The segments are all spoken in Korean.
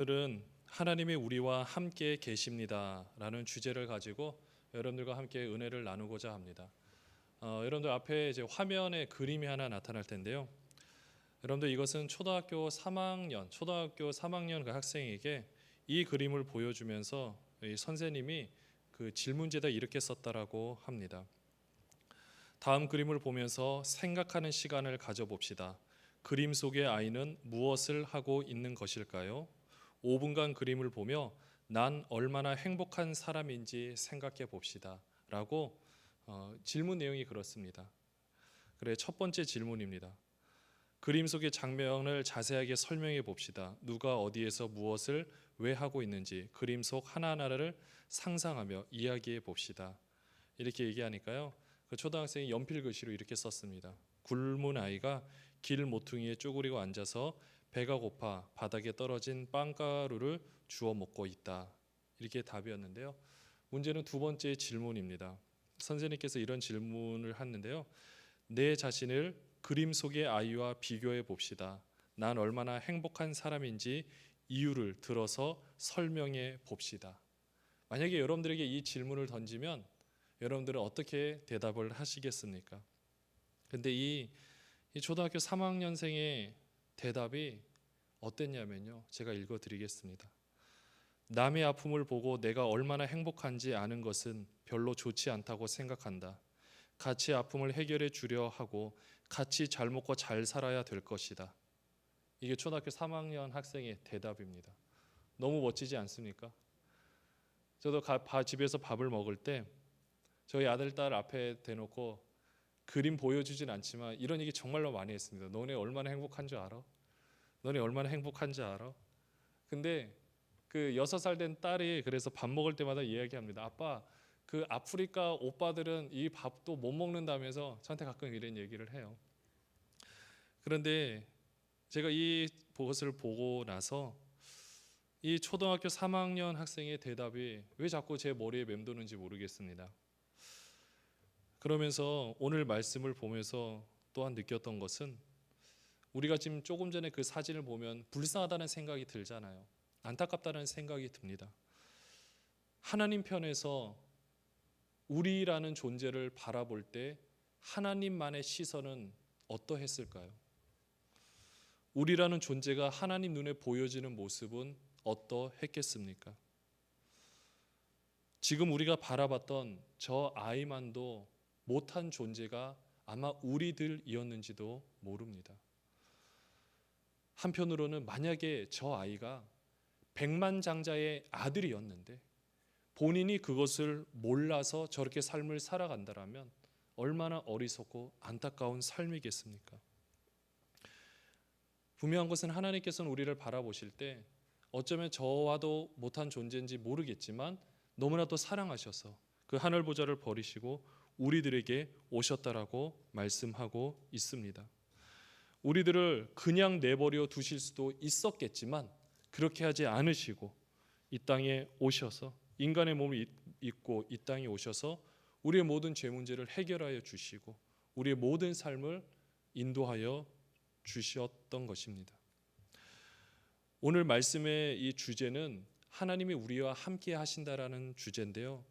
오늘은 하나님이 우리와 함께 계십니다라는 주제를 가지고 여러분들과 함께 은혜를 나누고자 합니다. 여러분들 앞에 이제 화면에 그림이 하나 나타날 텐데요. 여러분들 이것은 초등학교 3학년 그 학생에게 이 그림을 보여주면서 이 선생님이 그 질문지에다 이렇게 썼다라고 합니다. 다음 그림을 보면서 생각하는 시간을 가져봅시다. 그림 속의 아이는 무엇을 하고 있는 것일까요? 5분간 그림을 보며 난 얼마나 행복한 사람인지 생각해 봅시다 라고 질문 내용이 그렇습니다. 그래, 첫 번째 질문입니다. 그림 속의 장면을 자세하게 설명해 봅시다. 누가 어디에서 무엇을 왜 하고 있는지 그림 속 하나하나를 상상하며 이야기해 봅시다. 이렇게 얘기하니까요, 그 초등학생이 연필 글씨로 이렇게 썼습니다. 굶은 아이가 길 모퉁이에 쪼그리고 앉아서 배가 고파 바닥에 떨어진 빵가루를 주워 먹고 있다. 이렇게 답이었는데요. 문제는 두 번째 질문입니다. 선생님께서 이런 질문을 하는데요. 내 자신을 그림 속의 아이와 비교해 봅시다. 난 얼마나 행복한 사람인지 이유를 들어서 설명해 봅시다. 만약에 여러분들에게 이 질문을 던지면 여러분들은 어떻게 대답을 하시겠습니까? 근데 이 초등학교 3학년생의 대답이 어땠냐면요. 제가 읽어드리겠습니다. 남의 아픔을 보고 내가 얼마나 행복한지 아는 것은 별로 좋지 않다고 생각한다. 같이 아픔을 해결해 주려 하고 같이 잘 먹고 잘 살아야 될 것이다. 이게 초등학교 3학년 학생의 대답입니다. 너무 멋지지 않습니까? 저도 집에서 밥을 먹을 때 저희 아들, 딸 앞에 대놓고 그림 보여주진 않지만 이런 얘기 정말로 많이 했습니다. 너네 얼마나 행복한 줄 알아? 너네 얼마나 행복한지 알아? 근데 그 6살 된 딸이 그래서 밥 먹을 때마다 이야기합니다. 아빠, 그 아프리카 오빠들은 이 밥도 못 먹는다면서 저한테 가끔 이런 얘기를 해요. 그런데 제가 이 것을 보고 나서 이 초등학교 3학년 학생의 대답이 왜 자꾸 제 머리에 맴도는지 모르겠습니다. 그러면서 오늘 말씀을 보면서 또한 느꼈던 것은 우리가 지금 조금 전에 그 사진을 보면 불쌍하다는 생각이 들잖아요. 안타깝다는 생각이 듭니다. 하나님 편에서 우리라는 존재를 바라볼 때 하나님만의 시선은 어떠했을까요? 우리라는 존재가 하나님 눈에 보여지는 모습은 어떠했겠습니까? 지금 우리가 바라봤던 저 아이만도 못한 존재가 아마 우리들이었는지도 모릅니다. 한편으로는 만약에 저 아이가 백만장자의 아들이었는데 본인이 그것을 몰라서 저렇게 삶을 살아간다면 얼마나 어리석고 안타까운 삶이겠습니까? 분명한 것은 하나님께서는 우리를 바라보실 때 어쩌면 저와도 못한 존재인지 모르겠지만 너무나도 사랑하셔서 그 하늘 보좌를 버리시고 우리들에게 오셨다라고 말씀하고 있습니다. 우리들을 그냥 내버려 두실 수도 있었겠지만 그렇게 하지 않으시고 이 땅에 오셔서 인간의 몸을 입고 이 땅에 오셔서 우리의 모든 죄 문제를 해결하여 주시고 우리의 모든 삶을 인도하여 주셨던 것입니다. 오늘 말씀의 이 주제는 하나님이 우리와 함께 하신다라는 주제인데요.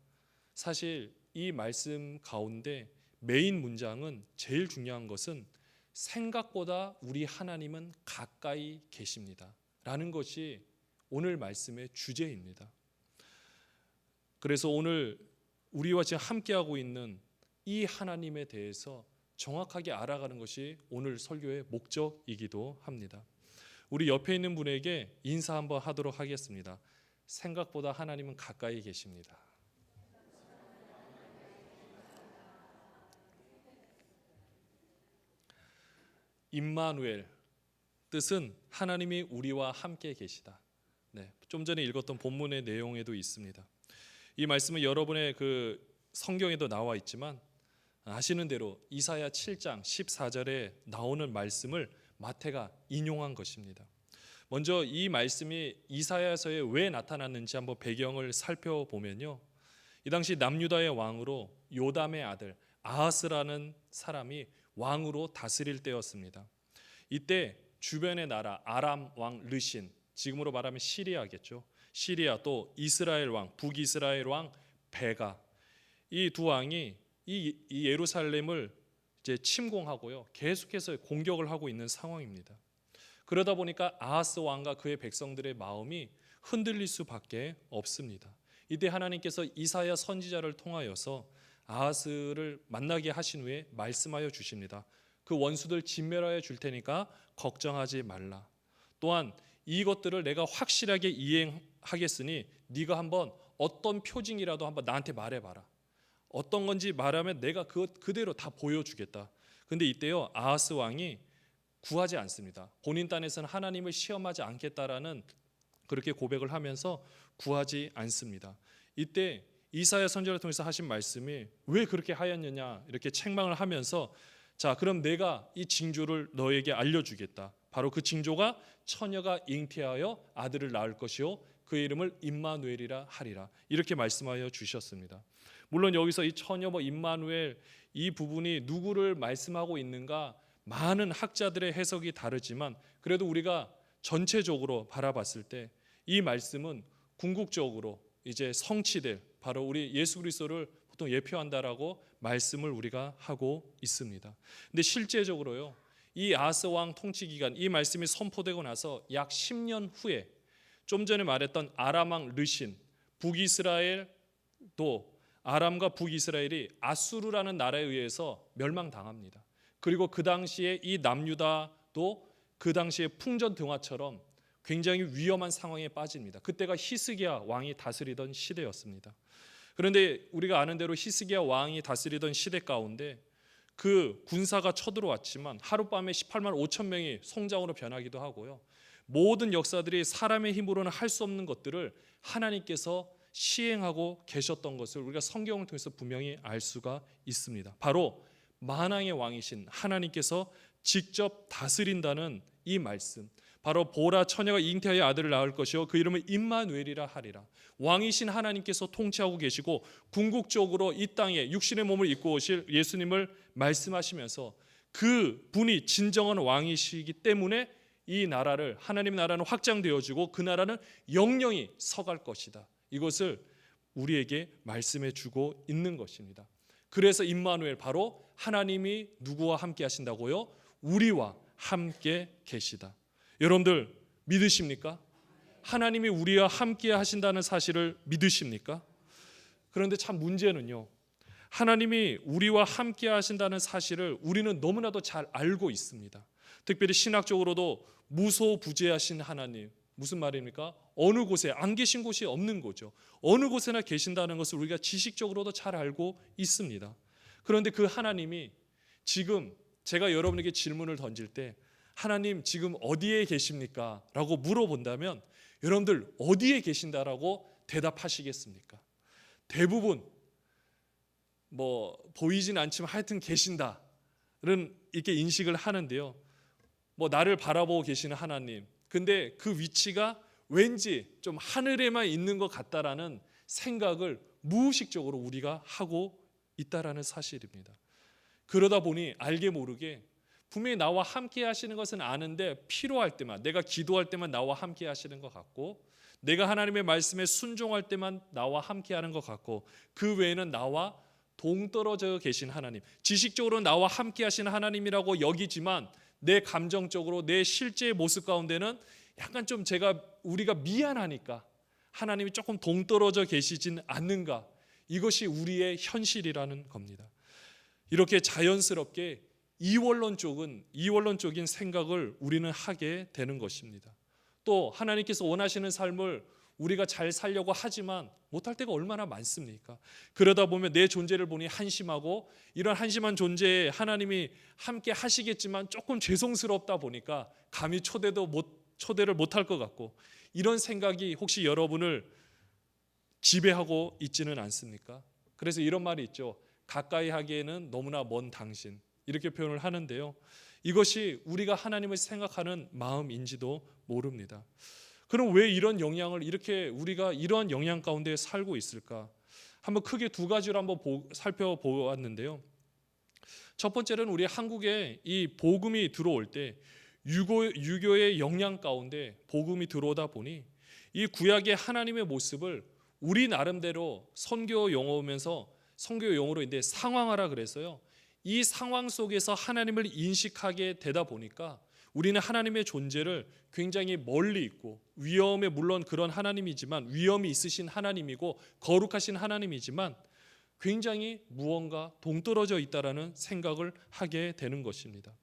사실 이 말씀 가운데 메인 문장은 제일 중요한 것은 생각보다 우리 하나님은 가까이 계십니다 라는 것이 오늘 말씀의 주제입니다. 그래서 오늘 우리와 지금 함께하고 있는 이 하나님에 대해서 정확하게 알아가는 것이 오늘 설교의 목적이기도 합니다. 우리 옆에 있는 분에게 인사 한번 하도록 하겠습니다. 생각보다 하나님은 가까이 계십니다. 임마누엘, 뜻은 하나님이 우리와 함께 계시다. 네, 좀 전에 읽었던 본문의 내용에도 있습니다. 이 말씀은 여러분의 그 성경에도 나와 있지만 아시는 대로 이사야 7장 14절에 나오는 말씀을 마태가 인용한 것입니다. 먼저 이 말씀이 이사야서에 왜 나타났는지 한번 배경을 살펴보면요. 이 당시 남유다의 왕으로 요담의 아들 아하스라는 사람이 왕으로 다스릴 때였습니다. 이때 주변의 나라 아람 왕 르신, 지금으로 말하면 시리아겠죠. 시리아 또 이스라엘 왕, 북이스라엘 왕 베가, 이 두 왕이 이 예루살렘을 이제 침공하고요, 계속해서 공격을 하고 있는 상황입니다. 그러다 보니까 아하스 왕과 그의 백성들의 마음이 흔들릴 수밖에 없습니다. 이때 하나님께서 이사야 선지자를 통하여서 아하스를 만나게 하신 후에 말씀하여 주십니다. 그 원수들 진멸하여 줄 테니까 걱정하지 말라. 또한 이것들을 내가 확실하게 이행하겠으니 네가 한번 어떤 표징이라도 한번 나한테 말해봐라. 어떤 건지 말하면 내가 그대로 다 보여주겠다. 근데 이때요, 아하스 왕이 구하지 않습니다. 본인 딴에서는 하나님을 시험하지 않겠다라는 그렇게 고백을 하면서 구하지 않습니다. 이때 이사야 선지자를 통해서 하신 말씀이 왜 그렇게 하였느냐 이렇게 책망을 하면서, 자 그럼 내가 이 징조를 너에게 알려주겠다. 바로 그 징조가 처녀가 잉태하여 아들을 낳을 것이요 그의 이름을 임마누엘이라 하리라. 이렇게 말씀하여 주셨습니다. 물론 여기서 이 처녀 임마누엘 이 부분이 누구를 말씀하고 있는가 많은 학자들의 해석이 다르지만, 그래도 우리가 전체적으로 바라봤을 때 이 말씀은 궁극적으로 이제 성취될 바로 우리 예수 그리스도를 보통 예표한다라고 말씀을 우리가 하고 있습니다. 근데 실제적으로요, 이 아하스 왕 통치 기간, 이 말씀이 선포되고 나서 약 10년 후에 좀 전에 말했던 아람 왕 르신, 북이스라엘, 또 아람과 북이스라엘이 아수르라는 나라에 의해서 멸망당합니다. 그리고 그 당시에 이 남유다도 그 당시에 풍전등화처럼 굉장히 위험한 상황에 빠집니다. 그때가 히스기야 왕이 다스리던 시대였습니다. 그런데 우리가 아는 대로 히스기야 왕이 다스리던 시대 가운데 그 군사가 쳐들어왔지만 하룻밤에 18만 5천 명이 송장으로 변하기도 하고요, 모든 역사들이 사람의 힘으로는 할 수 없는 것들을 하나님께서 시행하고 계셨던 것을 우리가 성경을 통해서 분명히 알 수가 있습니다. 바로 만왕의 왕이신 하나님께서 직접 다스린다는 이 말씀, 바로 보라 처녀가 잉태하여 아들을 낳을 것이요 그 이름을 임마누엘이라 하리라. 왕이신 하나님께서 통치하고 계시고 궁극적으로 이 땅에 육신의 몸을 입고 오실 예수님을 말씀하시면서 그 분이 진정한 왕이시기 때문에 이 나라를, 하나님 나라는 확장되어지고 그 나라는 영영이 서갈 것이다. 이것을 우리에게 말씀해 주고 있는 것입니다. 그래서 임마누엘, 바로 하나님이 누구와 함께 하신다고요? 우리와 함께 계시다. 여러분들 믿으십니까? 하나님이 우리와 함께 하신다는 사실을 믿으십니까? 그런데 참 문제는요, 하나님이 우리와 함께 하신다는 사실을 우리는 너무나도 잘 알고 있습니다. 특별히 신학적으로도 무소부재하신 하나님, 무슨 말입니까? 어느 곳에 안 계신 곳이 없는 거죠. 어느 곳에나 계신다는 것을 우리가 지식적으로도 잘 알고 있습니다. 그런데 그 하나님이 지금 제가 여러분에게 질문을 던질 때 하나님 지금 어디에 계십니까? 라고 물어본다면 여러분들 어디에 계신다라고 대답하시겠습니까? 대부분 보이진 않지만 하여튼 계신다는 이렇게 인식을 하는데요, 나를 바라보고 계시는 하나님, 근데 그 위치가 왠지 좀 하늘에만 있는 것 같다라는 생각을 무의식적으로 우리가 하고 있다라는 사실입니다. 그러다 보니 알게 모르게 분명히 나와 함께 하시는 것은 아는데 필요할 때만, 내가 기도할 때만 나와 함께 하시는 것 같고, 내가 하나님의 말씀에 순종할 때만 나와 함께 하는 것 같고, 그 외에는 나와 동떨어져 계신 하나님, 지식적으로 나와 함께 하시는 하나님이라고 여기지만 내 감정적으로 내 실제의 모습 가운데는 약간 좀 우리가 미안하니까 하나님이 조금 동떨어져 계시진 않는가, 이것이 우리의 현실이라는 겁니다. 이렇게 자연스럽게 이원론적인 생각을 우리는 하게 되는 것입니다. 또 하나님께서 원하시는 삶을 우리가 잘 살려고 하지만 못할 때가 얼마나 많습니까? 그러다 보면 내 존재를 보니 한심하고, 이런 한심한 존재에 하나님이 함께 하시겠지만 조금 죄송스럽다 보니까 감히 초대를 못할 것 같고, 이런 생각이 혹시 여러분을 지배하고 있지는 않습니까? 그래서 이런 말이 있죠. 가까이 하기에는 너무나 먼 당신, 이렇게 표현을 하는데요, 이것이 우리가 하나님을 생각하는 마음인지도 모릅니다. 그럼 왜 이런 영향을 우리가 이런 영향 가운데 살고 있을까? 한번 크게 두 가지로 한번 살펴보았는데요. 첫 번째는 우리 한국에 이 복음이 들어올 때 유교의 영향 가운데 복음이 들어오다 보니 이 구약의 하나님의 모습을 우리 나름대로 선교 용어로 인데 상황하라 그랬어요. 이 상황 속에서 하나님을 인식하게 되다 보니까 우리는 하나님의 존재를 굉장히 멀리 있고, 위험에 물론 그런 하나님이지만, 위험이 있으신 하나님이고 거룩하신 하나님이지만 굉장히 무언가 동떨어져 있다라는 생각을 하게 되는 것입니다.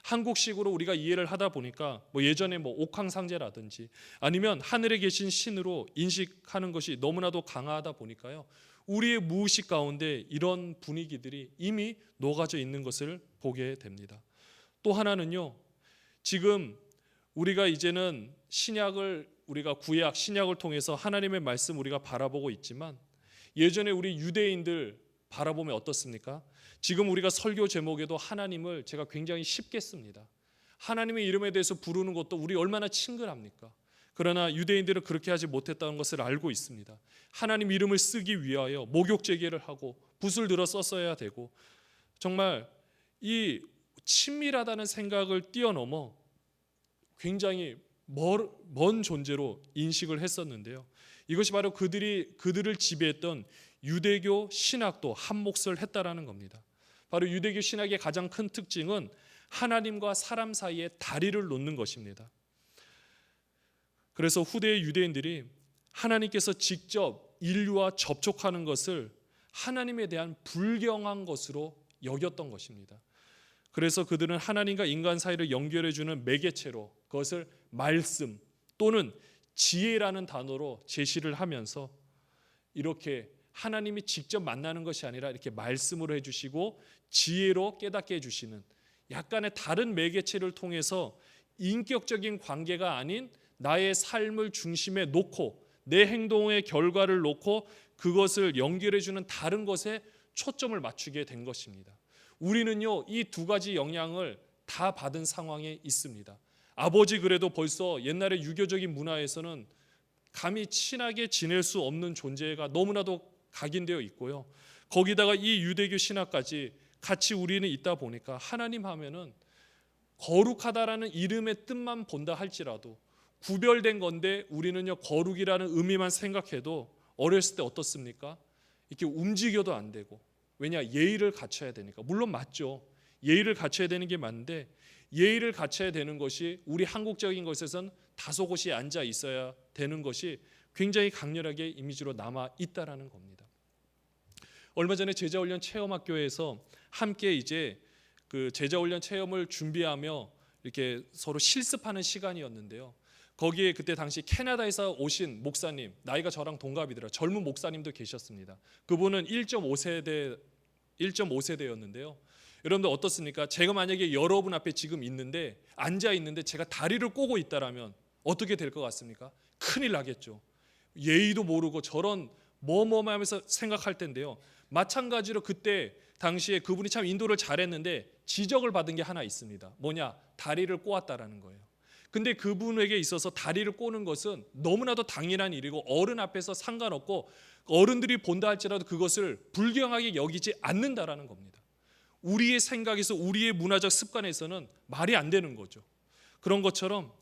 한국식으로 우리가 이해를 하다 보니까 예전에 옥황상제라든지 아니면 하늘에 계신 신으로 인식하는 것이 너무나도 강하다 보니까요, 우리의 무의식 가운데 이런 분위기들이 이미 녹아져 있는 것을 보게 됩니다. 또 하나는요, 지금 우리가 이제는 구약 신약을 통해서 하나님의 말씀 우리가 바라보고 있지만, 예전에 우리 유대인들 바라보면 어떻습니까? 지금 우리가 설교 제목에도 하나님을 제가 굉장히 쉽게 씁니다. 하나님의 이름에 대해서 부르는 것도 우리 얼마나 친근합니까? 그러나 유대인들은 그렇게 하지 못했다는 것을 알고 있습니다. 하나님 이름을 쓰기 위하여 목욕제계를 하고 붓을 들어 썼어야 되고, 정말 이 친밀하다는 생각을 뛰어넘어 굉장히 먼 존재로 인식을 했었는데요. 이것이 바로 그들을 지배했던 유대교 신학도 한몫을 했다라는 겁니다. 바로 유대교 신학의 가장 큰 특징은 하나님과 사람 사이에 다리를 놓는 것입니다. 그래서 후대의 유대인들이 하나님께서 직접 인류와 접촉하는 것을 하나님에 대한 불경한 것으로 여겼던 것입니다. 그래서 그들은 하나님과 인간 사이를 연결해주는 매개체로 그것을 말씀 또는 지혜라는 단어로 제시를 하면서, 이렇게 하나님이 직접 만나는 것이 아니라 이렇게 말씀으로 해주시고 지혜로 깨닫게 해주시는 약간의 다른 매개체를 통해서 인격적인 관계가 아닌 나의 삶을 중심에 놓고 내 행동의 결과를 놓고 그것을 연결해주는 다른 것에 초점을 맞추게 된 것입니다. 우리는요, 이 두 가지 영향을 다 받은 상황에 있습니다. 아버지 그래도 벌써 옛날의 유교적인 문화에서는 감히 친하게 지낼 수 없는 존재가 너무나도 각인되어 있고요. 거기다가 이 유대교 신학까지 같이 우리는 있다 보니까 하나님 하면은 거룩하다라는 이름의 뜻만 본다 할지라도 구별된 건데, 우리는요 거룩이라는 의미만 생각해도 어렸을 때 어떻습니까? 이렇게 움직여도 안 되고, 왜냐? 예의를 갖춰야 되니까. 물론 맞죠. 예의를 갖춰야 되는 게 맞는데, 예의를 갖춰야 되는 것이 우리 한국적인 것에선 다소 곳이 앉아 있어야 되는 것이 굉장히 강렬하게 이미지로 남아 있다라는 겁니다. 얼마 전에 제자훈련 체험학교에서 함께 이제 그 제자훈련 체험을 준비하며 이렇게 서로 실습하는 시간이었는데요. 거기에 그때 당시 캐나다에서 오신 목사님, 나이가 저랑 동갑이더라. 젊은 목사님도 계셨습니다. 그분은 1.5세대였는데요. 여러분들 어떻습니까? 제가 만약에 여러분 앞에 지금 있는데 앉아 있는데 제가 다리를 꼬고 있다라면 어떻게 될 것 같습니까? 큰일 나겠죠. 예의도 모르고 저런 하면서 생각할 텐데요. 마찬가지로 그때 당시에 그분이 참 인도를 잘했는데 지적을 받은 게 하나 있습니다. 뭐냐? 다리를 꼬았다라는 거예요. 근데 그분에게 있어서 다리를 꼬는 것은 너무나도 당연한 일이고 어른 앞에서 상관없고 어른들이 본다 할지라도 그것을 불경하게 여기지 않는다라는 겁니다. 우리의 생각에서, 우리의 문화적 습관에서는 말이 안 되는 거죠. 그런 것처럼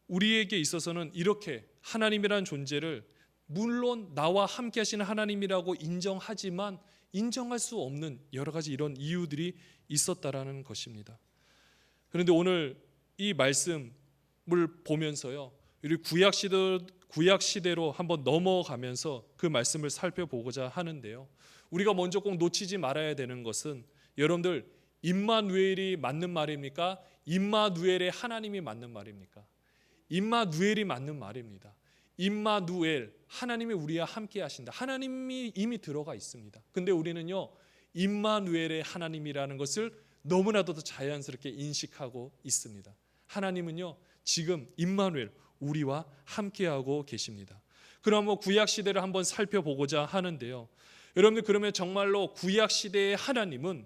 우리에게 있어서는 이렇게 하나님이라는 존재를 물론 나와 함께 하시는 하나님이라고 인정하지만 인정할 수 없는 여러 가지 이런 이유들이 있었다라는 것입니다. 그런데 오늘 이 말씀을 보면서요, 우리 구약 시대로 한번 넘어가면서 그 말씀을 살펴보고자 하는데요. 우리가 먼저 꼭 놓치지 말아야 되는 것은, 여러분들 임마누엘이 맞는 말입니까? 임마누엘의 하나님이 맞는 말입니까? 임마누엘이 맞는 말입니다. 임마누엘, 하나님이 우리와 함께 하신다. 하나님이 이미 들어가 있습니다. 근데 우리는요, 임마누엘의 하나님이라는 것을 너무나도 자연스럽게 인식하고 있습니다. 하나님은요, 지금 임마누엘, 우리와 함께하고 계십니다. 그럼 구약 시대를 한번 살펴보고자 하는데요. 여러분들, 그러면 정말로 구약 시대의 하나님은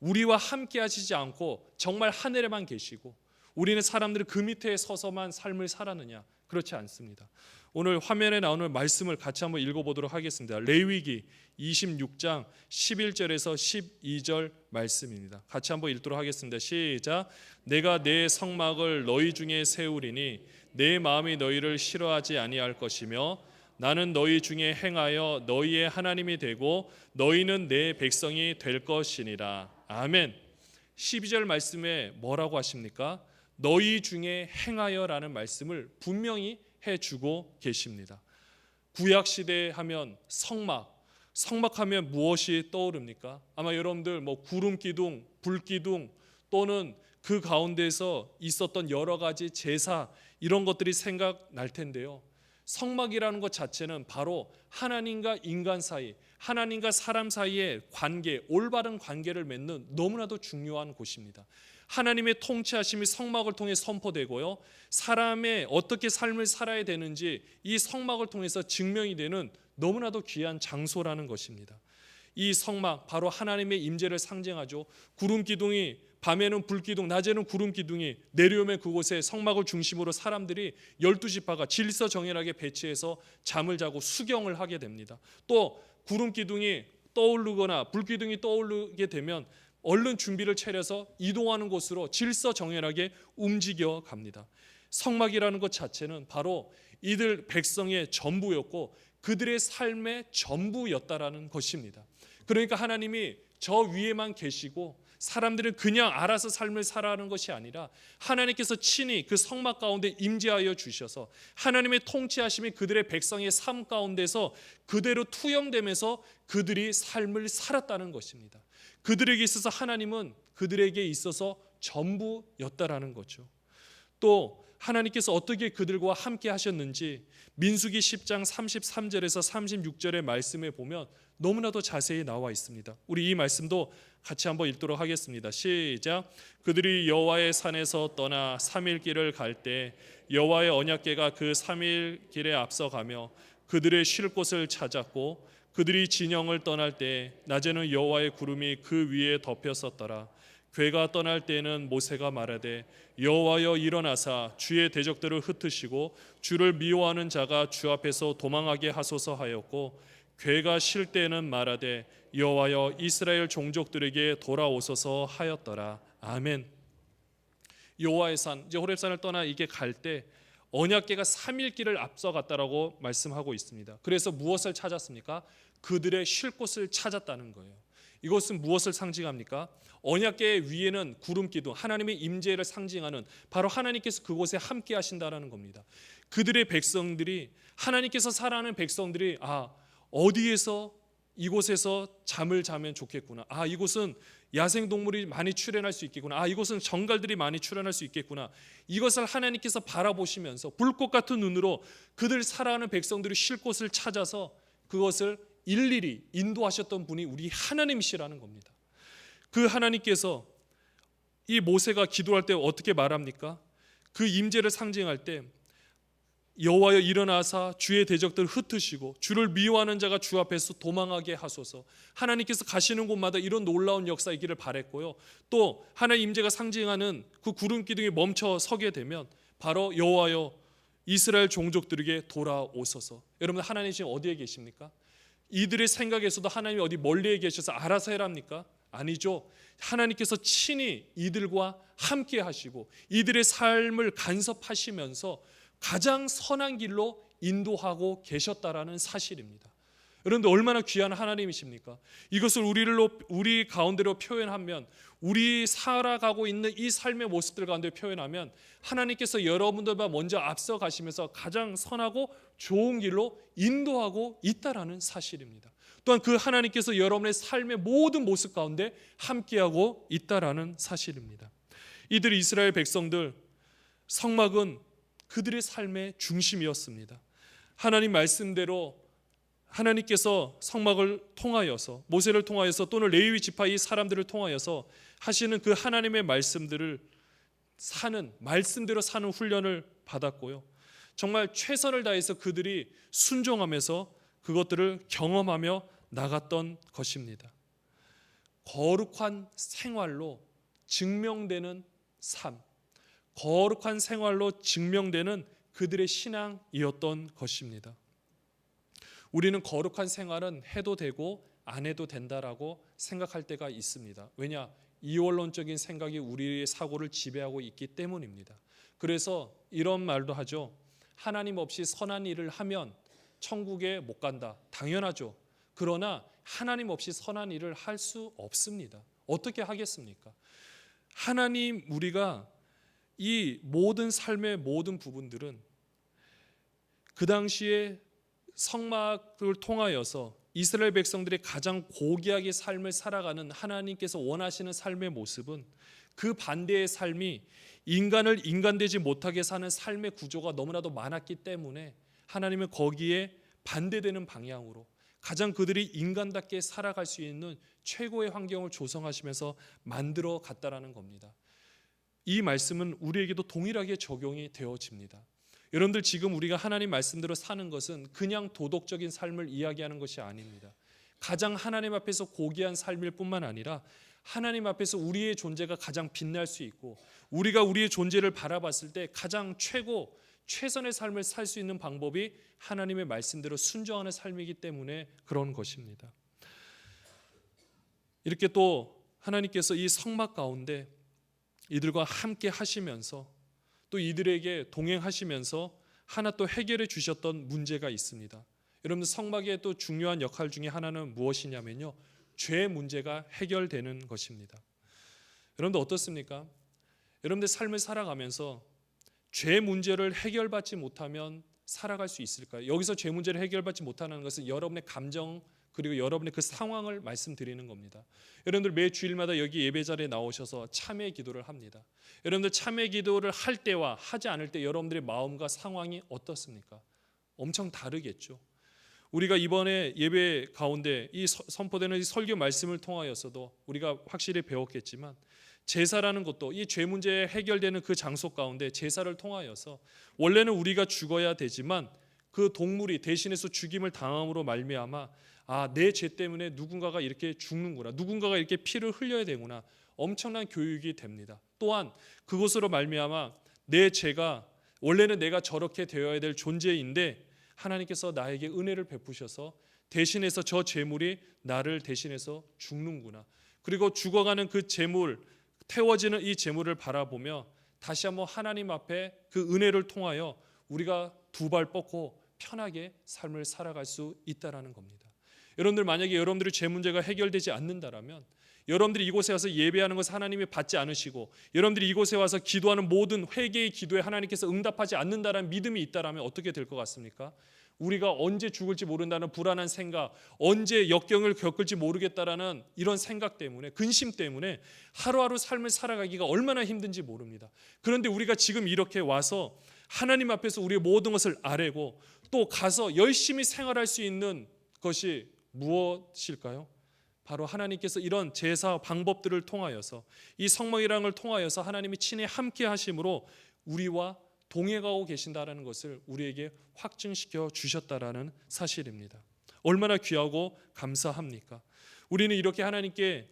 우리와 함께 하시지 않고 정말 하늘에만 계시고 우리는 사람들이 그 밑에 서서만 삶을 살았느냐? 그렇지 않습니다. 오늘 화면에 나오는 말씀을 같이 한번 읽어보도록 하겠습니다. 레위기 26장 11절에서 12절 말씀입니다. 같이 한번 읽도록 하겠습니다. 시작. 내가 내 성막을 너희 중에 세우리니 내 마음이 너희를 싫어하지 아니할 것이며 나는 너희 중에 행하여 너희의 하나님이 되고 너희는 내 백성이 될 것이니라. 아멘. 12절 말씀에 뭐라고 하십니까? 너희 중에 행하여라는 말씀을 분명히 해주고 계십니다. 구약시대 하면 성막하면 무엇이 떠오릅니까? 아마 여러분들 구름기둥, 불기둥 또는 그 가운데서 있었던 여러 가지 제사 이런 것들이 생각날 텐데요. 성막이라는 것 자체는 바로 하나님과 인간 사이, 하나님과 사람 사이의 관계, 올바른 관계를 맺는 너무나도 중요한 곳입니다. 하나님의 통치하심이 성막을 통해 선포되고요, 사람의 어떻게 삶을 살아야 되는지 이 성막을 통해서 증명이 되는 너무나도 귀한 장소라는 것입니다. 이 성막 바로 하나님의 임재를 상징하죠. 구름기둥이 밤에는 불기둥, 낮에는 구름기둥이 내려오면 그곳에 성막을 중심으로 사람들이 12지파가 질서정연하게 배치해서 잠을 자고 수경을 하게 됩니다. 또 구름기둥이 떠오르거나 불기둥이 떠오르게 되면 얼른 준비를 차려서 이동하는 곳으로 질서정연하게 움직여 갑니다. 성막이라는 것 자체는 바로 이들 백성의 전부였고 그들의 삶의 전부였다라는 것입니다. 그러니까 하나님이 저 위에만 계시고 사람들은 그냥 알아서 삶을 살아가는 것이 아니라 하나님께서 친히 그 성막 가운데 임재하여 주셔서 하나님의 통치하심이 그들의 백성의 삶 가운데서 그대로 투영되면서 그들이 삶을 살았다는 것입니다. 그들에게 있어서 하나님은 그들에게 있어서 전부였다라는 거죠. 또 하나님께서 어떻게 그들과 함께 하셨는지 민수기 10장 33절에서 36절의 말씀에 보면 너무나도 자세히 나와 있습니다. 우리 이 말씀도 같이 한번 읽도록 하겠습니다. 시작. 그들이 여호와의 산에서 떠나 3일 길을 갈 때 여호와의 언약궤가 그 3일 길에 앞서가며 그들의 쉴 곳을 찾았고 그들이 진영을 떠날 때 낮에는 여호와의 구름이 그 위에 덮였었더라. 궤가 떠날 때에는 모세가 말하되 여호와여 일어나사 주의 대적들을 흩으시고 주를 미워하는 자가 주 앞에서 도망하게 하소서 하였고 궤가 쉴 때에는 말하되 여호와여 이스라엘 종족들에게 돌아오소서 하였더라. 아멘. 여호와의 산, 이제 호렙산을 떠나 이게 갈 때 언약궤가 3일 길을 앞서갔다라고 말씀하고 있습니다. 그래서 무엇을 찾았습니까? 그들의 쉴 곳을 찾았다는 거예요. 이것은 무엇을 상징합니까? 언약궤 위에는 구름기둥, 하나님의 임재를 상징하는 바로 하나님께서 그곳에 함께 하신다라는 겁니다. 그들의 백성들이 하나님께서 살아가는 백성들이 어디에서 이곳에서 잠을 자면 좋겠구나. 이곳은 야생동물이 많이 출현할 수 있겠구나. 이곳은 정갈들이 많이 출현할 수 있겠구나. 이것을 하나님께서 바라보시면서 불꽃 같은 눈으로 그들 살아가는 백성들이 쉴 곳을 찾아서 그것을 일일이 인도하셨던 분이 우리 하나님이시라는 겁니다. 그 하나님께서 이 모세가 기도할 때 어떻게 말합니까? 그 임재를 상징할 때 여호와여 일어나사 주의 대적들을 흩으시고 주를 미워하는 자가 주 앞에서 도망하게 하소서. 하나님께서 가시는 곳마다 이런 놀라운 역사 있기를 바랬고요. 또 하나님 임재가 상징하는 그 구름 기둥이 멈춰 서게 되면 바로 여호와여 이스라엘 종족들에게 돌아오소서. 여러분 하나님 지금 어디에 계십니까? 이들의 생각에서도 하나님이 어디 멀리에 계셔서 알아서 해랍니까? 아니죠. 하나님께서 친히 이들과 함께 하시고 이들의 삶을 간섭하시면서 가장 선한 길로 인도하고 계셨다라는 사실입니다. 그런데 얼마나 귀한 하나님이십니까? 이것을 우리 가운데로 표현하면, 우리 살아가고 있는 이 삶의 모습들 가운데 표현하면 하나님께서 여러분들보다 먼저 앞서 가시면서 가장 선하고 좋은 길로 인도하고 있다라는 사실입니다. 또한 그 하나님께서 여러분의 삶의 모든 모습 가운데 함께하고 있다라는 사실입니다. 이들 이스라엘 백성들, 성막은 그들의 삶의 중심이었습니다. 하나님 말씀대로 하나님께서 성막을 통하여서, 모세를 통하여서 또는 레위기 지파 이 사람들을 통하여서 하시는 그 하나님의 말씀대로 사는 훈련을 받았고요. 정말 최선을 다해서 그들이 순종하면서 그것들을 경험하며 나갔던 것입니다. 거룩한 생활로 증명되는 삶, 거룩한 생활로 증명되는 그들의 신앙이었던 것입니다. 우리는 거룩한 생활은 해도 되고 안 해도 된다라고 생각할 때가 있습니다. 왜냐? 이원론적인 생각이 우리의 사고를 지배하고 있기 때문입니다. 그래서 이런 말도 하죠. 하나님 없이 선한 일을 하면 천국에 못 간다. 당연하죠. 그러나 하나님 없이 선한 일을 할 수 없습니다. 어떻게 하겠습니까? 하나님, 우리가 이 모든 삶의 모든 부분들은 그 당시에 성막을 통하여서 이스라엘 백성들이 가장 고귀하게 삶을 살아가는 하나님께서 원하시는 삶의 모습은 그 반대의 삶이 인간을 인간되지 못하게 사는 삶의 구조가 너무나도 많았기 때문에 하나님은 거기에 반대되는 방향으로 가장 그들이 인간답게 살아갈 수 있는 최고의 환경을 조성하시면서 만들어 갔다라는 겁니다. 이 말씀은 우리에게도 동일하게 적용이 되어집니다. 여러분들, 지금 우리가 하나님 말씀대로 사는 것은 그냥 도덕적인 삶을 이야기하는 것이 아닙니다. 가장 하나님 앞에서 고귀한 삶일 뿐만 아니라 하나님 앞에서 우리의 존재가 가장 빛날 수 있고 우리가 우리의 존재를 바라봤을 때 가장 최선의 삶을 살 수 있는 방법이 하나님의 말씀대로 순종하는 삶이기 때문에 그런 것입니다. 이렇게 또 하나님께서 이 성막 가운데 이들과 함께 하시면서 또 이들에게 동행하시면서 하나 또 해결해 주셨던 문제가 있습니다. 여러분, 성막의 또 중요한 역할 중에 하나는 무엇이냐면요, 죄 문제가 해결되는 것입니다. 여러분들 어떻습니까? 여러분들 삶을 살아가면서 죄 문제를 해결받지 못하면 살아갈 수 있을까요? 여기서 죄 문제를 해결받지 못하는 것은 여러분의 감정 그리고 여러분의 그 상황을 말씀드리는 겁니다. 여러분들 매 주일마다 여기 예배 자리에 나오셔서 참회 기도를 합니다. 여러분들 참회 기도를 할 때와 하지 않을 때 여러분들의 마음과 상황이 어떻습니까? 엄청 다르겠죠. 우리가 이번에 예배 가운데 이 선포되는 이 설교 말씀을 통하여서도 우리가 확실히 배웠겠지만 제사라는 것도 이 죄 문제 해결되는 그 장소 가운데 제사를 통하여서 원래는 우리가 죽어야 되지만 그 동물이 대신해서 죽임을 당함으로 말미암아 내 죄 때문에 누군가가 이렇게 죽는구나, 누군가가 이렇게 피를 흘려야 되구나, 엄청난 교육이 됩니다. 또한 그것으로 말미암아 내 죄가 원래는 내가 저렇게 되어야 될 존재인데 하나님께서 나에게 은혜를 베푸셔서 대신해서 저 재물이 나를 대신해서 죽는구나, 그리고 죽어가는 그 재물, 태워지는 이 재물을 바라보며 다시 한번 하나님 앞에 그 은혜를 통하여 우리가 두 발 뻗고 편하게 삶을 살아갈 수 있다라는 겁니다. 여러분들, 만약에 여러분들의 죄 문제가 해결되지 않는다라면, 여러분들이 이곳에 와서 예배하는 것을 하나님이 받지 않으시고 여러분들이 이곳에 와서 기도하는 모든 회개의 기도에 하나님께서 응답하지 않는다라는 믿음이 있다라면 어떻게 될 것 같습니까? 우리가 언제 죽을지 모른다는 불안한 생각, 언제 역경을 겪을지 모르겠다라는 이런 생각 때문에, 근심 때문에 하루하루 삶을 살아가기가 얼마나 힘든지 모릅니다. 그런데 우리가 지금 이렇게 와서 하나님 앞에서 우리의 모든 것을 아뢰고 또 가서 열심히 생활할 수 있는 것이 무엇일까요? 바로 하나님께서 이런 제사 방법들을 통하여서 이 성막이라는 걸 통하여서 하나님이 친히 함께 하심으로 우리와 동행하고 계신다라는 것을 우리에게 확증시켜 주셨다라는 사실입니다. 얼마나 귀하고 감사합니까? 우리는 이렇게 하나님께,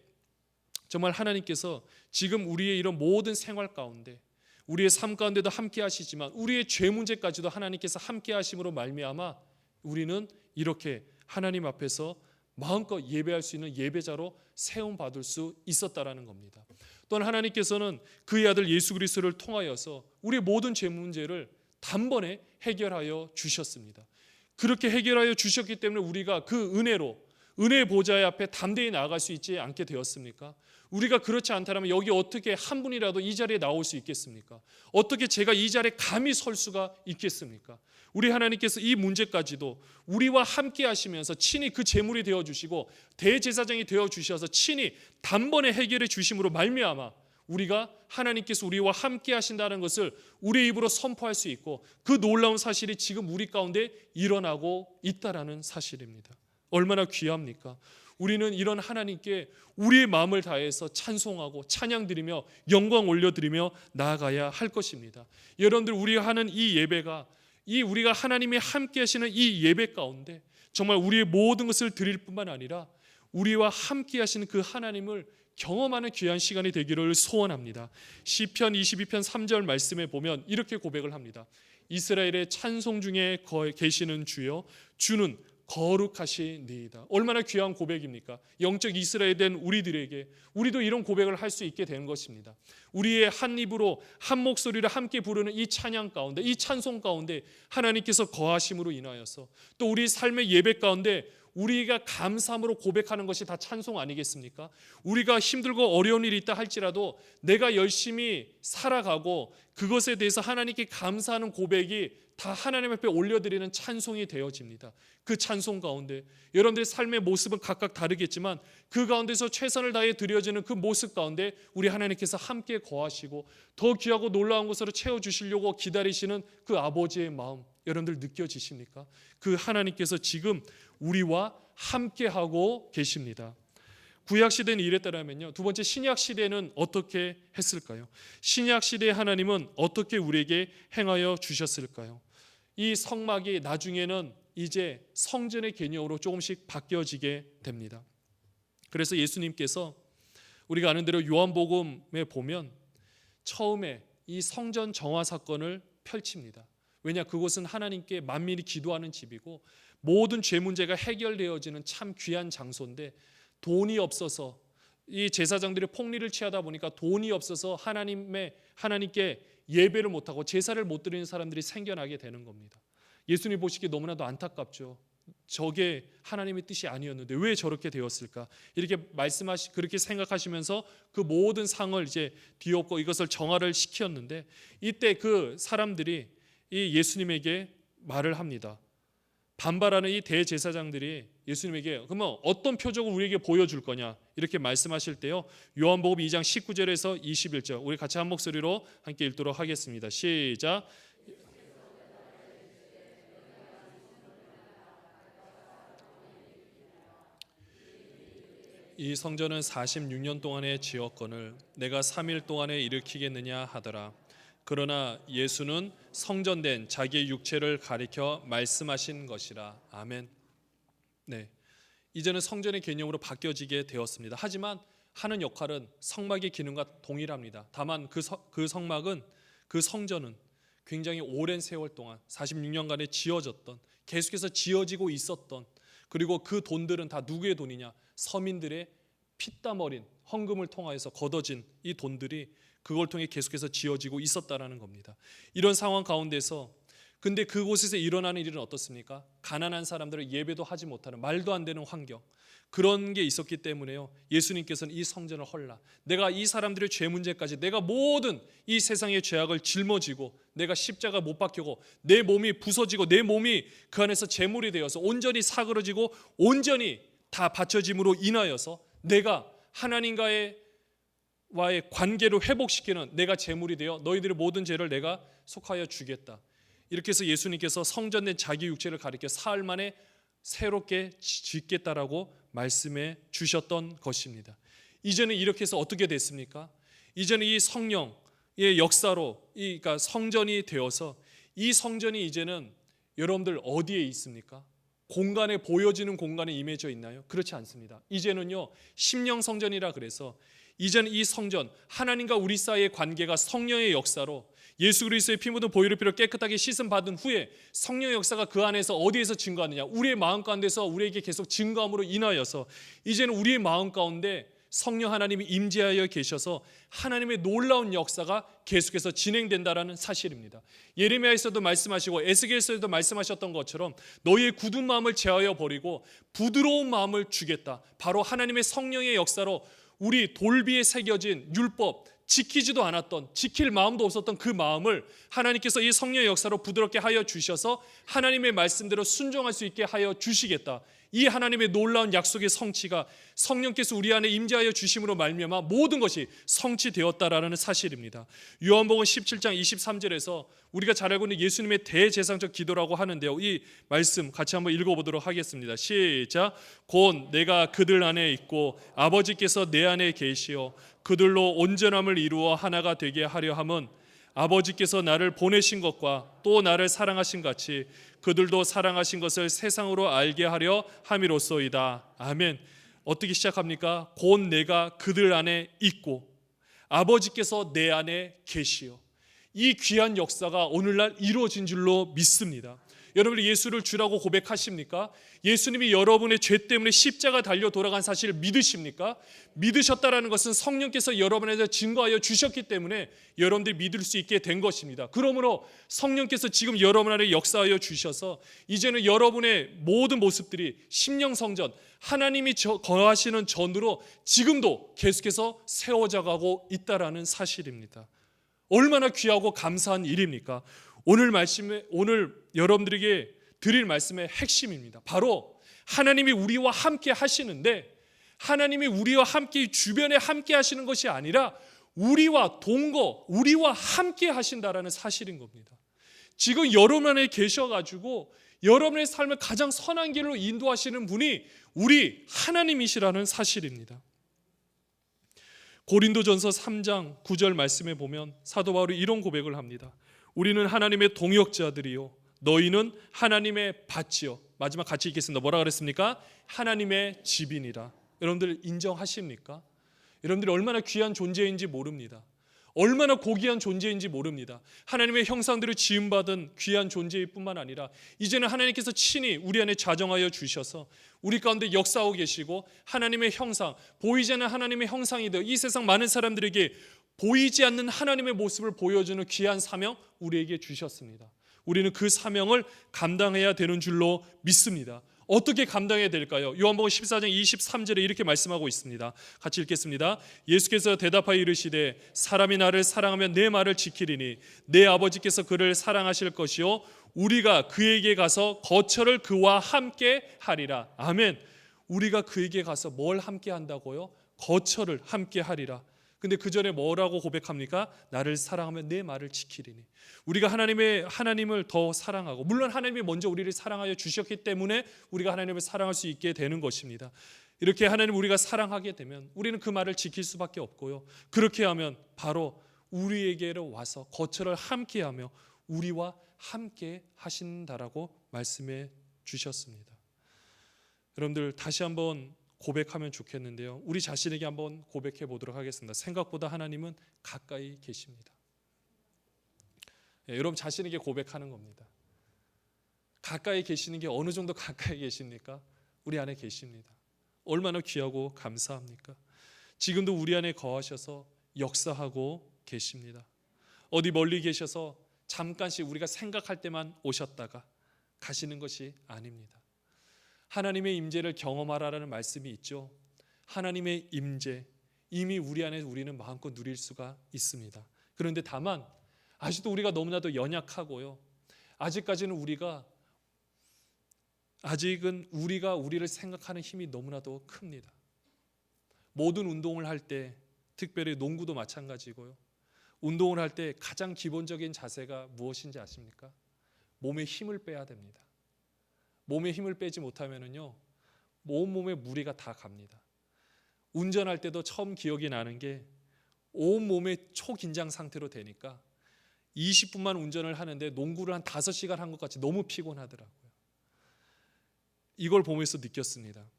정말 하나님께서 지금 우리의 이런 모든 생활 가운데 우리의 삶 가운데도 함께 하시지만 우리의 죄 문제까지도 하나님께서 함께 하심으로 말미암아 우리는 이렇게 하나님 앞에서 마음껏 예배할 수 있는 예배자로 세움 받을 수 있었다라는 겁니다. 또한 하나님께서는 그의 아들 예수 그리스도를 통하여서 우리의 모든 죄 문제를 단번에 해결하여 주셨습니다. 그렇게 해결하여 주셨기 때문에 우리가 그 은혜의 보좌의 앞에 담대히 나아갈 수 있지 않게 되었습니까? 우리가 그렇지 않다면 여기 어떻게 한 분이라도 이 자리에 나올 수 있겠습니까? 어떻게 제가 이 자리에 감히 설 수가 있겠습니까? 우리 하나님께서 이 문제까지도 우리와 함께 하시면서 친히 그 제물이 되어주시고 대제사장이 되어주셔서 친히 단번에 해결해 주심으로 말미암아 우리가 하나님께서 우리와 함께 하신다는 것을 우리의 입으로 선포할 수 있고 그 놀라운 사실이 지금 우리 가운데 일어나고 있다라는 사실입니다. 얼마나 귀합니까? 우리는 이런 하나님께 우리의 마음을 다해서 찬송하고 찬양드리며 영광 올려드리며 나아가야 할 것입니다. 여러분들, 우리가 하는 이 예배가 우리가 하나님이 함께 하시는 이 예배 가운데 정말 우리의 모든 것을 드릴 뿐만 아니라 우리와 함께 하시는 그 하나님을 경험하는 귀한 시간이 되기를 소원합니다. 시편 22편 3절 말씀에 보면 이렇게 고백을 합니다. 이스라엘의 찬송 중에 계시는 주여, 주는 거룩하시니이다. 얼마나 귀한 고백입니까? 영적 이스라엘 된 우리들에게 우리도 이런 고백을 할 수 있게 되는 것입니다. 우리의 한 입으로 한 목소리를 함께 부르는 이 찬양 가운데, 이 찬송 가운데 하나님께서 거하심으로 인하여서 또 우리 삶의 예배 가운데 우리가 감사함으로 고백하는 것이 다 찬송 아니겠습니까? 우리가 힘들고 어려운 일이 있다 할지라도 내가 열심히 살아가고 그것에 대해서 하나님께 감사하는 고백이 다 하나님 앞에 올려드리는 찬송이 되어집니다. 그 찬송 가운데 여러분들의 삶의 모습은 각각 다르겠지만 그 가운데서 최선을 다해 드려지는 그 모습 가운데 우리 하나님께서 함께 거하시고 더 귀하고 놀라운 것으로 채워주시려고 기다리시는 그 아버지의 마음, 여러분들 느껴지십니까? 그 하나님께서 지금 우리와 함께하고 계십니다. 구약시대는 이랬다면요, 두 번째 신약시대는 어떻게 했을까요? 신약시대의 하나님은 어떻게 우리에게 행하여 주셨을까요? 이 성막이 나중에는 이제 성전의 개념으로 조금씩 바뀌어지게 됩니다. 그래서 예수님께서 우리가 아는 대로 요한복음에 보면 처음에 이 성전 정화 사건을 펼칩니다. 왜냐, 그곳은 하나님께 만민이 기도하는 집이고 모든 죄 문제가 해결되어지는 참 귀한 장소인데 돈이 없어서 이 제사장들이 폭리를 취하다 보니까 돈이 없어서 하나님께 예배를 못하고 제사를 못 드리는 사람들이 생겨나게 되는 겁니다. 예수님 보시기에 너무나도 안타깝죠. 저게 하나님의 뜻이 아니었는데 왜 저렇게 되었을까? 이렇게 그렇게 생각하시면서 그 모든 상을 이제 뒤엎고 이것을 정화를 시켰는데 이때 그 사람들이 이 예수님에게 말을 합니다. 반발하는 이 대제사장들이 예수님에게 그러면 어떤 표적을 우리에게 보여줄 거냐 이렇게 말씀하실 때요, 요한복음 2장 19절에서 21절 우리 같이 한 목소리로 함께 읽도록 하겠습니다. 시작. 이 성전은 46년 동안의 지었건을 내가 3일 동안에 일으키겠느냐 하더라. 그러나 예수는 성전된 자기의 육체를 가리켜 말씀하신 것이라. 아멘. 네, 이제는 성전의 개념으로 바뀌어지게 되었습니다. 하지만 하는 역할은 성막의 기능과 동일합니다. 다만 그 성막은, 그 성전은 굉장히 오랜 세월 동안 46년간에 지어졌던, 계속해서 지어지고 있었던, 그리고 그 돈들은 다 누구의 돈이냐? 서민들의 피땀 어린 헌금을 통하여서 걷어진 이 돈들이 그걸 통해 계속해서 지어지고 있었다라는 겁니다. 이런 상황 가운데서 근데 그곳에서 일어나는 일은 어떻습니까? 가난한 사람들은 예배도 하지 못하는 말도 안 되는 환경, 그런 게 있었기 때문에요, 예수님께서는 이 성전을 헐라, 내가 이 사람들의 죄 문제까지 내가 모든 이 세상의 죄악을 짊어지고 내가 십자가 못 박히고 내 몸이 부서지고 내 몸이 그 안에서 제물이 되어서 온전히 사그러지고 온전히 다 바쳐짐으로 인하여서 내가 하나님과의 관계를 회복시키는 내가 제물이 되어 너희들의 모든 죄를 내가 속하여 주겠다. 이렇게 해서 예수님께서 성전된 자기 육체를 가리켜 사흘 만에 새롭게 짓겠다라고 말씀해 주셨던 것입니다. 이제는 이렇게 해서 어떻게 됐습니까? 이제는 이 성령의 역사로 그러니까 성전이 되어서 이 성전이 이제는 여러분들 어디에 있습니까? 공간에, 보여지는 공간에 임해져 있나요? 그렇지 않습니다. 이제는요, 심령 성전이라 그래서 이제는 이 성전, 하나님과 우리 사이의 관계가 성령의 역사로 예수 그리스도의 피 묻은 보혈의 피로 깨끗하게 씻음 받은 후에 성령의 역사가 그 안에서 어디에서 증거하느냐? 우리의 마음 가운데서 우리에게 계속 증거함으로 인하여서 이제는 우리의 마음 가운데 성령 하나님이 임재하여 계셔서 하나님의 놀라운 역사가 계속해서 진행된다라는 사실입니다. 예레미야에서도 말씀하시고 에스겔에서도 말씀하셨던 것처럼 너희의 굳은 마음을 제하여 버리고 부드러운 마음을 주겠다. 바로 하나님의 성령의 역사로 우리 돌비에 새겨진 율법, 지키지도 않았던, 지킬 마음도 없었던 그 마음을 하나님께서 이 성령의 역사로 부드럽게 하여 주셔서 하나님의 말씀대로 순종할 수 있게 하여 주시겠다. 이 하나님의 놀라운 약속의 성취가 성령께서 우리 안에 임재하여 주심으로 말미암아 모든 것이 성취되었다라는 사실입니다. 요한복음 17장 23절에서 우리가 잘 알고 있는 예수님의 대제사장적 기도라고 하는데요, 이 말씀 같이 한번 읽어보도록 하겠습니다. 시작. 곧 내가 그들 안에 있고 아버지께서 내 안에 계시어 그들로 온전함을 이루어 하나가 되게 하려 함은 아버지께서 나를 보내신 것과 또 나를 사랑하신 같이 그들도 사랑하신 것을 세상으로 알게 하려 함이로소이다. 아멘. 어떻게 시작합니까? 곧 내가 그들 안에 있고 아버지께서 내 안에 계시어. 이 귀한 역사가 오늘날 이루어진 줄로 믿습니다. 여러분 예수를 주라고 고백하십니까? 예수님이 여러분의 죄 때문에 십자가 달려 돌아간 사실을 믿으십니까? 믿으셨다라는 것은 성령께서 여러분에게 증거하여 주셨기 때문에 여러분들이 믿을 수 있게 된 것입니다. 그러므로 성령께서 지금 여러분 안에 역사하여 주셔서 이제는 여러분의 모든 모습들이 심령성전, 하나님이 거하시는 전으로 지금도 계속해서 세워져 가고 있다라는 사실입니다. 얼마나 귀하고 감사한 일입니까? 오늘 여러분들에게 드릴 말씀의 핵심입니다. 바로 하나님이 우리와 함께 하시는데, 하나님이 우리와 함께 주변에 함께 하시는 것이 아니라 우리와 동거, 우리와 함께 하신다라는 사실인 겁니다. 지금 여러분 안에 계셔가지고 여러분의 삶을 가장 선한 길로 인도하시는 분이 우리 하나님이시라는 사실입니다. 고린도전서 3장 9절 말씀에 보면 사도 바울이 이런 고백을 합니다. 우리는 하나님의 동역자들이요 너희는 하나님의 밭이요. 마지막 같이 읽겠습니다. 뭐라 그랬습니까? 하나님의 집이니라. 여러분들 인정하십니까? 여러분들이 얼마나 귀한 존재인지 모릅니다. 얼마나 고귀한 존재인지 모릅니다. 하나님의 형상대로 지음받은 귀한 존재일 뿐만 아니라 이제는 하나님께서 친히 우리 안에 자정하여 주셔서 우리 가운데 역사하고 계시고 하나님의 형상, 보이지 않는 하나님의 형상이 되어 이 세상 많은 사람들에게 보이지 않는 하나님의 모습을 보여주는 귀한 사명 우리에게 주셨습니다. 우리는 그 사명을 감당해야 되는 줄로 믿습니다. 어떻게 감당해야 될까요? 요한복음 14장 23절에 이렇게 말씀하고 있습니다. 같이 읽겠습니다. 예수께서 대답하여 이르시되 사람이 나를 사랑하면 내 말을 지키리니 내 아버지께서 그를 사랑하실 것이요 우리가 그에게 가서 거처를 그와 함께 하리라. 아멘. 우리가 그에게 가서 뭘 함께 한다고요? 거처를 함께 하리라. 근데 그 전에 뭐라고 고백합니까? 나를 사랑하면 내 말을 지키리니. 우리가 하나님을 더 사랑하고, 물론 하나님이 먼저 우리를 사랑하여 주셨기 때문에 우리가 하나님을 사랑할 수 있게 되는 것입니다. 이렇게 하나님 우리가 사랑하게 되면 우리는 그 말을 지킬 수밖에 없고요. 그렇게 하면 바로 우리에게로 와서 거처를 함께하며 우리와 함께 하신다라고 말씀해 주셨습니다. 여러분들 다시 한번 고백하면 좋겠는데요. 우리 자신에게 한번 고백해 보도록 하겠습니다. 생각보다 하나님은 가까이 계십니다. 여러분 자신에게 고백하는 겁니다. 가까이 계시는 게 어느 정도 가까이 계십니까? 우리 안에 계십니다. 얼마나 귀하고 감사합니까? 지금도 우리 안에 거하셔서 역사하고 계십니다. 어디 멀리 계셔서 잠깐씩 우리가 생각할 때만 오셨다가 가시는 것이 아닙니다. 하나님의 임재를 경험하라는 말씀이 있죠. 하나님의 임재 이미 우리 안에 우리는 마음껏 누릴 수가 있습니다. 그런데 다만 아직도 우리가 너무나도 연약하고요. 아직은 우리가 우리를 생각하는 힘이 너무나도 큽니다. 모든 운동을 할 때, 특별히 농구도 마찬가지고요. 운동을 할 때 가장 기본적인 자세가 무엇인지 아십니까? 몸에 힘을 빼야 됩니다. 몸에 힘을 빼지 못하면은요, 온몸에 무리가 다 갑니다. 운전할 때도 처음 기억이 나는 게 온몸에 초긴장 상태로 되니까 20분만 운전을 하는데 농구를 한 5시간 한 것 같이 너무 피곤하더라고요. 이걸 보면서 느꼈습니다.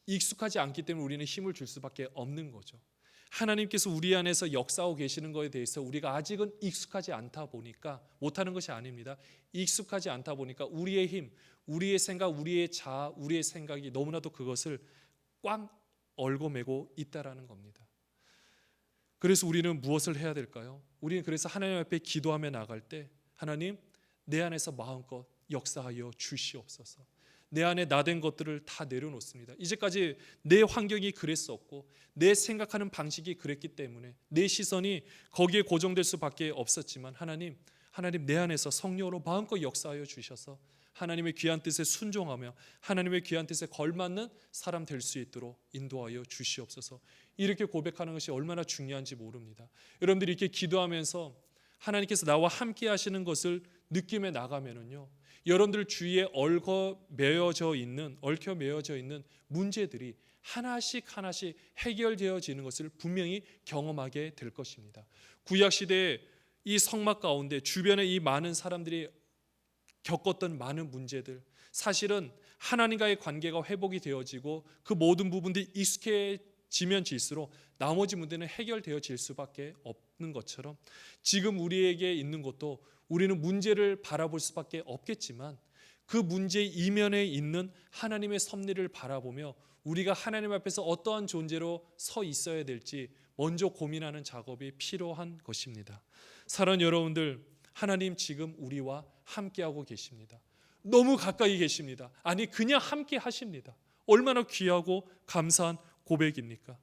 익숙하지 않기 때문에 우리는 힘을 줄 수밖에 없는 거죠. 하나님께서 우리 안에서 역사하고 계시는 것에 대해서 우리가 아직은 익숙하지 않다 보니까 못하는 것이 아닙니다. 익숙하지 않다 보니까 우리의 힘, 우리의 생각, 우리의 자아, 우리의 생각이 너무나도 그것을 꽉 얽어매고 있다라는 겁니다. 그래서 우리는 무엇을 해야 될까요? 우리는 그래서 하나님 앞에 기도하며 나갈 때 하나님 내 안에서 마음껏 역사하여 주시옵소서. 내 안에 나된 것들을 다 내려놓습니다. 이제까지 내 환경이 그랬었고 내 생각하는 방식이 그랬기 때문에 내 시선이 거기에 고정될 수밖에 없었지만 하나님 내 안에서 성령으로 마음껏 역사하여 주셔서 하나님의 귀한 뜻에 순종하며 하나님의 귀한 뜻에 걸맞는 사람 될 수 있도록 인도하여 주시옵소서. 이렇게 고백하는 것이 얼마나 중요한지 모릅니다. 여러분들이 이렇게 기도하면서 하나님께서 나와 함께 하시는 것을 느끼며 나가면은요, 여러분들 주위에 얽혀 매여져 있는 문제들이 하나씩 해결되어지는 것을 분명히 경험하게 될 것입니다. 구약 시대에 이 성막 가운데 주변에 이 많은 사람들이 겪었던 많은 문제들, 사실은 하나님과의 관계가 회복이 되어지고 그 모든 부분들이 지면 질수록 나머지 문제는 해결되어질 수밖에 없는 것처럼 지금 우리에게 있는 것도 우리는 문제를 바라볼 수밖에 없겠지만 그 문제 이면에 있는 하나님의 섭리를 바라보며 우리가 하나님 앞에서 어떠한 존재로 서 있어야 될지 먼저 고민하는 작업이 필요한 것입니다. 사랑하는 여러분들, 하나님 지금 우리와 함께하고 계십니다. 너무 가까이 계십니다. 아니 그냥 함께 하십니다. 얼마나 귀하고 감사한 고백입니까?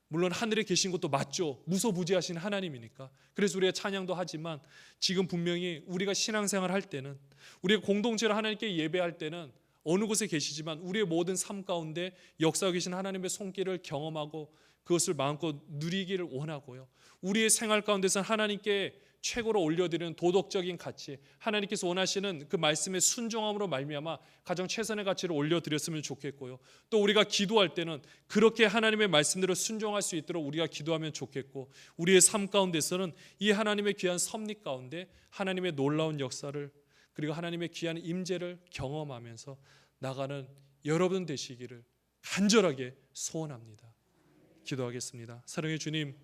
물론 하늘에 계신 것도 맞죠. 무소부지하신 하나님이니까. 그래서 우리가 찬양도 하지만 지금 분명히 우리가 신앙생활 할 때는, 우리가 공동체로 하나님께 예배할 때는 어느 곳에 계시지만 우리의 모든 삶 가운데 역사하고 계신 하나님의 손길을 경험하고 그것을 마음껏 누리기를 원하고요. 우리의 생활 가운데서 하나님께 최고로 올려드리는 도덕적인 가치, 하나님께서 원하시는 그 말씀의 순종함으로 말미암아 가장 최선의 가치를 올려드렸으면 좋겠고요. 또 우리가 기도할 때는 그렇게 하나님의 말씀대로 순종할 수 있도록 우리가 기도하면 좋겠고, 우리의 삶 가운데서는 이 하나님의 귀한 섭리 가운데 하나님의 놀라운 역사를, 그리고 하나님의 귀한 임재를 경험하면서 나가는 여러분 되시기를 간절하게 소원합니다. 기도하겠습니다. 사랑의 주님,